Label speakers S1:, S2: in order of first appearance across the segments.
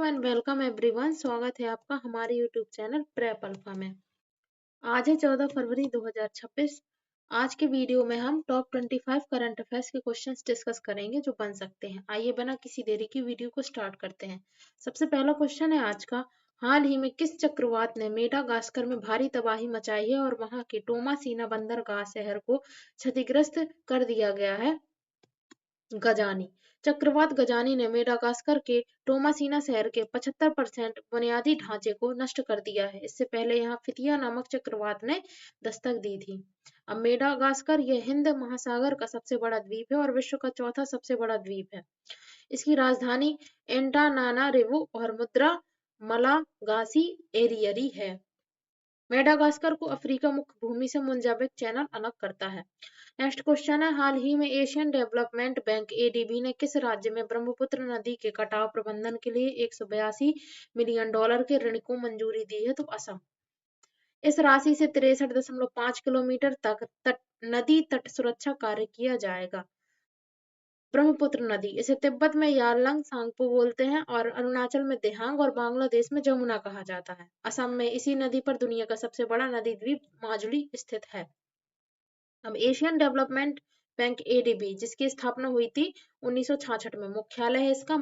S1: And welcome everyone. स्वागत है आपका हमारे यूट्यूब चैनल प्रेप अल्फा में। आज है 14 फरवरी 2026। आज के वीडियो में हम टॉप 25 करंट अफेयर्स के क्वेश्चंस डिस्कस करेंगे जो बन सकते हैं। आइए बिना किसी देरी की वीडियो को स्टार्ट करते हैं। सबसे पहला क्वेश्चन है आज का, हाल ही में किस चक्रवात ने मेडागास्कर में भारी तबाही मचाई है और वहां के टोमासीना बंदरगाह शहर को क्षतिग्रस्त कर दिया गया है? गजानी। चक्रवात गजानी ने मेडागास्कर के टोमासीना शहर के 75% बुनियादी ढांचे को नष्ट कर दिया है। इससे पहले यहाँ फितिया नामक चक्रवात ने दस्तक दी थी। अब मेडागास्कर यह हिंद महासागर का सबसे बड़ा द्वीप है और विश्व का चौथा सबसे बड़ा द्वीप है। इसकी राजधानी एंटानानारिवो और मुद्रा मलागासी एरियरी है। मेडागास्कर को अफ्रीका मुख्य भूमि से मुंजाबिक चैनल अलग करता है। नेक्स्ट क्वेश्चन है, हाल ही में एशियन डेवलपमेंट बैंक एडीबी ने किस राज्य में ब्रह्मपुत्र नदी के कटाव प्रबंधन के लिए $182 मिलियन के ऋण को मंजूरी दी है? तो असम। इस राशि से 63.5 किलोमीटर तक नदी तट सुरक्षा कार्य किया जाएगा। ब्रह्मपुत्र नदी, इसे तिब्बत में यारलंग सांगपो बोलते हैं और अरुणाचल में देहांग और बांग्लादेश में जमुना कहा जाता है। असम में इसी नदी पर दुनिया का सबसे बड़ा नदी द्वीप माजुली स्थित है। अब एशियन डेवलपमेंट बैंक एडीबी, जिसकी स्थापना हुई थी 1966 में, मुख्यालय है इसका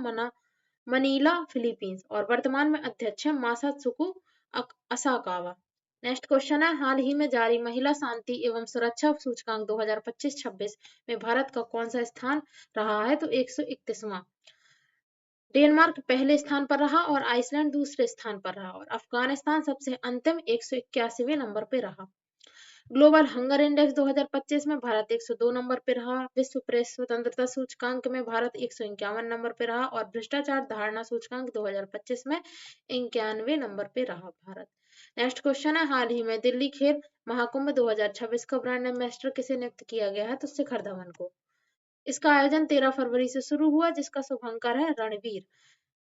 S1: मनीला फिलीपींस और वर्तमान में अध्यक्ष है मासात्सुको असाकावा। नेक्स्ट क्वेश्चन है, हाल ही में जारी महिला शांति एवं सुरक्षा सूचकांक 2025-26 में भारत का कौन सा स्थान रहा है? तो 131वां। डेनमार्क पहले स्थान पर रहा और आइसलैंड दूसरे स्थान पर रहा और अफगानिस्तान सबसे अंतिम 181वें नंबर पर रहा। ग्लोबल हंगर इंडेक्स 2025 में भारत 102 नंबर पर रहा। विश्व प्रेस स्वतंत्रता सूचकांक में भारत 151 नंबर पर रहा और भ्रष्टाचार धारणा सूचकांक 2025 में 91 नंबर पर रहा भारत। नेक्स्ट क्वेश्चन है, हाल ही में दिल्ली खेल महाकुंभ 2026 का ब्रांड एम्बेसडर किसे नियुक्त किया गया है? तो शिखर धवन को। इसका आयोजन 13 फरवरी से शुरू हुआ, जिसका शुभंकर है रणवीर।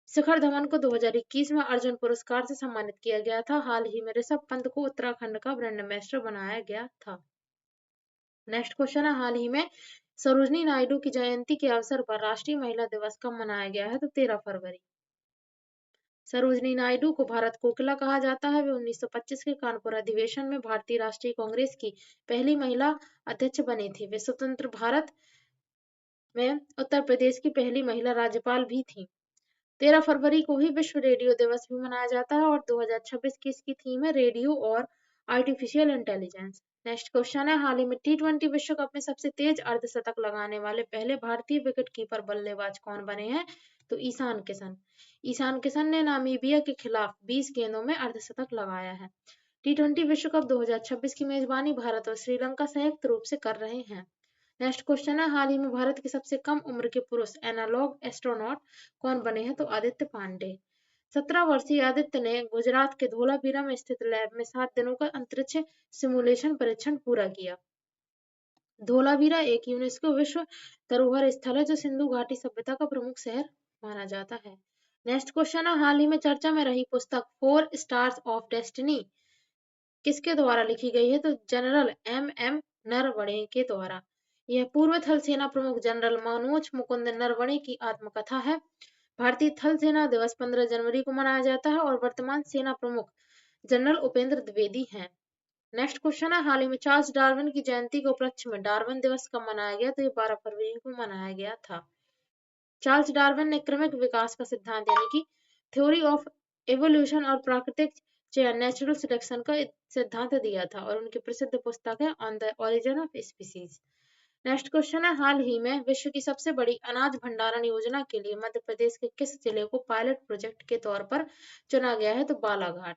S1: शिखर धवन को 2021 में अर्जुन पुरस्कार से सम्मानित किया गया था। हाल ही में ऋषभ पंत को उत्तराखंड का ब्रांड एम्बेसडर बनाया गया था। नेक्स्ट क्वेश्चन है, हाल ही में सरोजनी नायडू की जयंती के अवसर पर राष्ट्रीय महिला दिवस कब मनाया गया है? तो 13 फरवरी। सरोजनी नायडू को भारत कोकिला कहा जाता है। वे 1925 के कानपुर अधिवेशन में भारतीय राष्ट्रीय कांग्रेस की पहली महिला अध्यक्ष बनी थी। वे स्वतंत्र भारत में उत्तर प्रदेश की पहली महिला राज्यपाल भी थी। 13 फरवरी को ही विश्व रेडियो दिवस भी मनाया जाता है और 2026 की इसकी थीम है रेडियो और आर्टिफिशियल इंटेलिजेंस। नेक्स्ट क्वेश्चन है, हाल ही में T20 विश्व कप में सबसे तेज अर्धशतक लगाने वाले पहले भारतीय विकेट कीपर बल्लेबाज कौन बने हैं? तो ईशान किशन। ईशान किशन ने नामीबिया के खिलाफ 20 गेंदों में अर्धशतक लगाया है। T20 विश्व कप 2026 की मेजबानी भारत और श्रीलंका संयुक्त रूप से कर रहे हैं। नेक्स्ट क्वेश्चन है, हाल ही में भारत के सबसे कम उम्र के पुरुष एनालॉग एस्ट्रोनॉट कौन बने हैं? तो आदित्य पांडे। 17 वर्षीय आदित्य ने गुजरात के धोलावीरा में स्थित लैब में 7 दिनों का अंतरिक्ष सिमुलेशन परीक्षण पूरा किया। धोलावीरा एक यूनेस्को विश्व धरोहर स्थल है जो सिंधु घाटी सभ्यता का प्रमुख शहर माना जाता है। नेक्स्ट क्वेश्चन है, हाल ही में चर्चा में रही पुस्तक 4 स्टार्स ऑफ डेस्टिनी किसके द्वारा लिखी गई है? तो जनरल M.M. नरवणे के द्वारा। यह पूर्व थल सेना प्रमुख जनरल मनोज मुकुंद नरवणे की आत्मकथा है। भारतीय थल सेना दिवस 15 जनवरी को मनाया जाता है और वर्तमान सेना प्रमुख जनरल उपेंद्र द्विवेदी हैं। नेक्स्ट क्वेश्चन है, हाल ही में चार्ल्स डार्विन की जयंती के उपलक्ष्य में डार्विन दिवस कब मनाया गया? तो ये 12 फरवरी को मनाया गया था। चार्ल्स डार्विन ने क्रमिक विकास का सिद्धांत यानी कि थ्योरी ऑफ एवोल्यूशन और प्राकृतिक चयन नेचुरल सिलेक्शन का सिद्धांत दिया था और उनकी प्रसिद्ध पुस्तक है on the origin of species. Next question है, हाल ही में विश्व की सबसे बड़ी अनाज भंडारण योजना के लिए मध्य प्रदेश के किस जिले को पायलट प्रोजेक्ट के तौर पर चुना गया है? तो बालाघाट।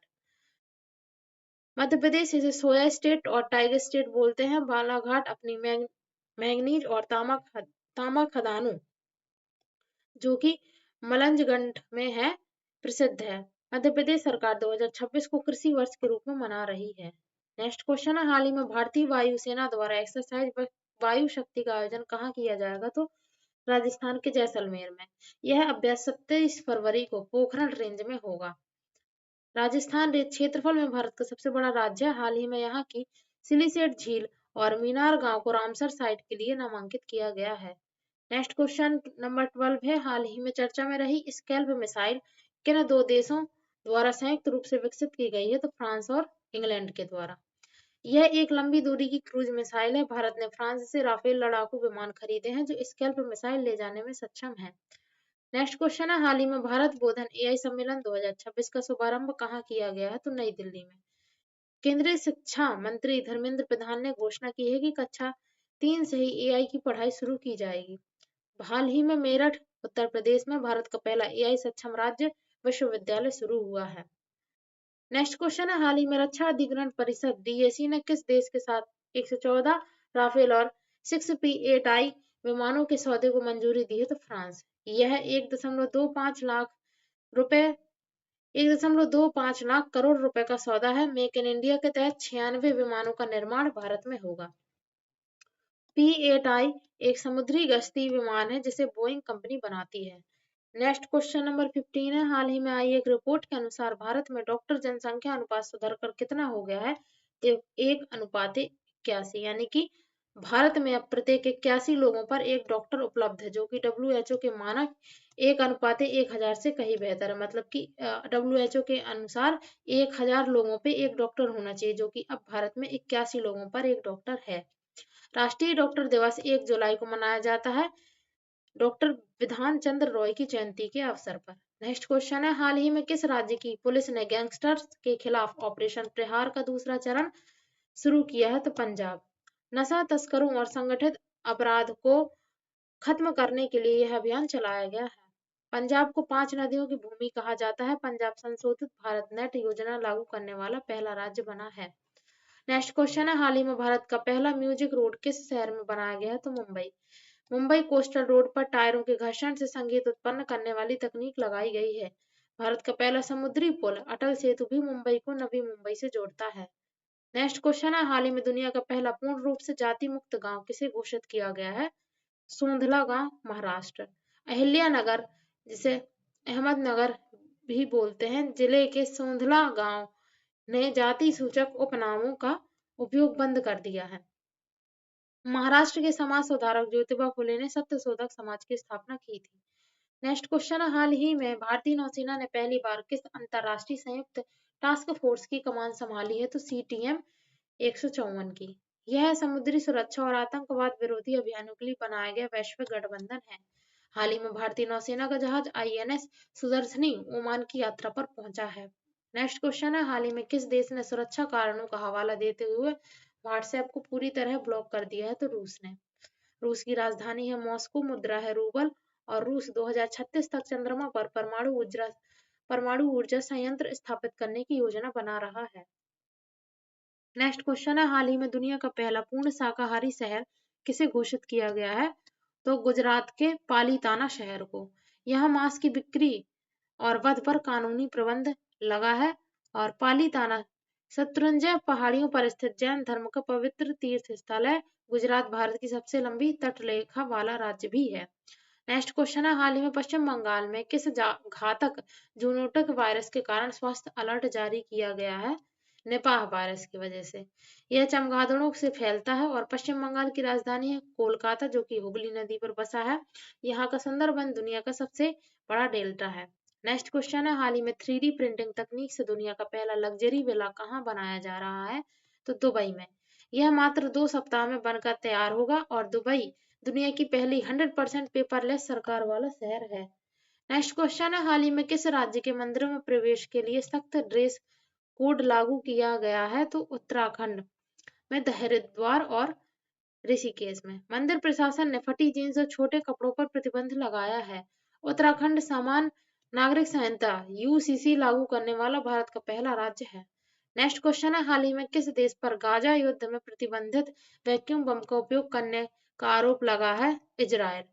S1: मध्य प्रदेश इसे सोया स्टेट और टाइगर स्टेट बोलते हैं। बालाघाट अपनी मैंगनीज और तांबा खदानों जो कि मलंजगढ़ में है प्रसिद्ध है। मध्य प्रदेश सरकार 2026 को कृषि वर्ष के रूप में मना रही है। नेक्स्ट क्वेश्चन है, हाल ही में भारतीय वायुसेना द्वारा एक्सरसाइज वायु शक्ति का आयोजन कहाँ किया जाएगा? तो राजस्थान के जैसलमेर में। यह अभ्यास 27 फरवरी को पोखरण रेंज में होगा। राजस्थान क्षेत्रफल में भारत का सबसे बड़ा राज्य है। हाल ही में यहाँ की सिलीसेट झील और मीनार गांव को रामसर साइट के लिए नामांकित किया गया है। नेक्स्ट क्वेश्चन नंबर 12 है, हाल ही में चर्चा में रही स्कैल्प मिसाइल किन दो देशों द्वारा संयुक्त रूप से विकसित की गई है? तो फ्रांस और इंग्लैंड के द्वारा। यह एक लंबी दूरी की क्रूज मिसाइल है। भारत ने फ्रांस से राफेल लड़ाकू विमान खरीदे हैं जो स्कैल्प मिसाइल ले जाने में सक्षम है। नेक्स्ट क्वेश्चन है, हाल ही में भारत बोधन एआई सम्मेलन 2026 का शुभारंभ कहाँ किया गया है? तो नई दिल्ली में। केंद्रीय शिक्षा मंत्री धर्मेंद्र प्रधान ने घोषणा की है कि कक्षा 3 से ही एआई की पढ़ाई शुरू की जाएगी। हाल ही में मेरठ उत्तर प्रदेश में भारत का पहला एआई सक्षम राज्य विश्वविद्यालय शुरू हुआ है। नेक्स्ट क्वेश्चन है, हाल ही में रक्षा अधिग्रहण परिषद डीएसी ने किस देश के साथ 114 राफेल और 6P8I विमानों के सौदे को मंजूरी दी है? तो फ्रांस। यह 1.25 लाख रुपए 1.25 लाख करोड़ रुपए का सौदा है। मेक इन इंडिया के तहत 96 विमानों का निर्माण भारत में होगा। P8I एक समुद्री गश्ती विमान है जिसे बोइंग कंपनी बनाती है। नेक्स्ट क्वेश्चन नंबर 15 है, हाल ही में आई एक रिपोर्ट के अनुसार भारत में डॉक्टर जनसंख्या अनुपात सुधरकर कितना हो गया है? तो 1:81, यानी कि भारत में अब प्रत्येक 81 लोगों पर एक डॉक्टर उपलब्ध है, जो कि WHO के मानक 1:1000 से कहीं बेहतर है। मतलब कि WHO के अनुसार 1000 लोगों पे एक डॉक्टर होना चाहिए, जो कि अब भारत में 81 लोगों पर एक डॉक्टर है। राष्ट्रीय डॉक्टर दिवस 1 जुलाई को मनाया जाता है, डॉक्टर विधान चंद्र रॉय की जयंती के अवसर पर। नेक्स्ट क्वेश्चन है, हाल ही में किस राज्य की पुलिस ने गैंगस्टर्स के खिलाफ ऑपरेशन प्रहार का दूसरा चरण शुरू किया है? तो पंजाब। नशा तस्करों और संगठित अपराध को खत्म करने के लिए यह अभियान चलाया गया है। पंजाब को 5 नदियों की भूमि कहा जाता है। पंजाब संशोधित भारत नेट योजना लागू करने वाला पहला राज्य बना है। नेक्स्ट क्वेश्चन है, हाल ही में भारत का पहला म्यूजिक रोड किस शहर में बनाया गया है? तो मुंबई। मुंबई कोस्टल रोड पर टायरों के घर्षण से संगीत उत्पन्न करने वाली तकनीक लगाई गई है। भारत का पहला समुद्री पुल अटल सेतु भी मुंबई को नवी मुंबई से जोड़ता है। नेक्स्ट क्वेश्चन है, हाल ही में दुनिया का पहला पूर्ण रूप से जाति मुक्त गांव किसे घोषित किया गया है? सोंधला गांव, महाराष्ट्र। अहिल्यानगर, जिसे अहमदनगर भी बोलते हैं, जिले के सोंधला गांव ने जाति सूचक उपनामों का उपयोग बंद कर दिया है। महाराष्ट्र के समाज सुधारक ज्योतिबा फुले ने सत्यशोधक समाज की स्थापना की थी। नेक्स्ट क्वेश्चन है, हाल ही में भारतीय नौसेना ने पहली बार किस अंतरराष्ट्रीय संयुक्त टास्क फोर्स की कमान संभाली है? तो CTM 154 की। यह समुद्री सुरक्षा और आतंकवाद विरोधी अभियानों के लिए बनाया गया वैश्विक गठबंधन है। हाल ही में भारतीय नौसेना का जहाज INS सुदर्शनी ओमान की यात्रा पर पहुंचा है। नेक्स्ट क्वेश्चन है, हाल ही में किस देश ने सुरक्षा कारणों का हवाला देते हुए व्हाट्सएप को पूरी तरह ब्लॉक कर दिया है? तो रूस ने। रूस की राजधानी है मॉस्को, मुद्रा है रूबल, और रूस 2036 तक चंद्रमा पर परमाणु ऊर्जा संयंत्र स्थापित करने की योजना बना रहा है। नेक्स्ट क्वेश्चन है, हाल ही में दुनिया का पहला पूर्ण शाकाहारी शहर किसे घोषित किया गया है? तो गुजरात के पालीताना शहर को। यहाँ मांस की बिक्री और वध पर कानूनी प्रतिबंध लगा है। और पालीताना शत्रुंजय पहाड़ियों पर स्थित जैन धर्म का पवित्र तीर्थ स्थल है। गुजरात भारत की सबसे लंबी तटरेखा वाला राज्य भी है। नेक्स्ट क्वेश्चन है, हाल ही में पश्चिम बंगाल में किस घातक जूनोटिक वायरस के कारण स्वास्थ्य अलर्ट जारी किया गया है? निपाह वायरस की वजह से। यह चमगादड़ों से फैलता है और पश्चिम बंगाल की राजधानी है कोलकाता, जो कि हुगली नदी पर बसा है। यहाँ का सुंदरबन दुनिया का सबसे बड़ा डेल्टा है। नेक्स्ट क्वेश्चन है, हाल ही में 3D प्रिंटिंग तकनीक से दुनिया का पहला लग्जरी विला कहाँ बनाया जा रहा है? तो दुबई में। यह मात्र 2 सप्ताह में बनकर तैयार होगा और दुबई दुनिया की पहली 100% पेपरलेस सरकार वाला शहर है। नेक्स्ट क्वेश्चन है, हाल ही में किस राज्य के मंदिरों में प्रवेश के लिए सख्त ड्रेस कोड लागू किया गया है? तो उत्तराखंड में हरिद्वार और ऋषिकेश में। मंदिर प्रशासन ने फटी जींस और छोटे कपड़ों पर प्रतिबंध लगाया है। उत्तराखंड समान नागरिक संहिता UCC लागू करने वाला भारत का पहला राज्य है। नेक्स्ट क्वेश्चन है, हाल ही में किस देश पर गाजा युद्ध में प्रतिबंधित वैक्यूम बम का उपयोग करने का आरोप लगा है? इजराइल।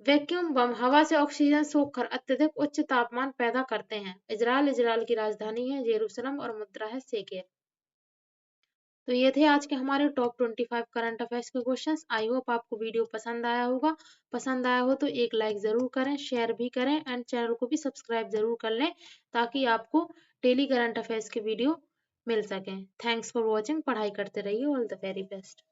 S1: वैक्यूम बम हवा से ऑक्सीजन सोखकर अत्यधिक उच्च तापमान पैदा करते हैं। इजराइल की राजधानी है जेरूसलम और मुद्रा है शेकेल। तो ये थे आज के हमारे टॉप 25 करंट अफेयर्स के क्वेश्चंस। आई होप आपको वीडियो पसंद आया होगा। पसंद आया हो तो एक लाइक जरूर करें, शेयर भी करें एंड चैनल को भी सब्सक्राइब जरूर कर लें, ताकि आपको डेली करंट अफेयर्स के वीडियो मिल सकें। Thanks for watching. पढ़ाई करते रहिए। All the very best.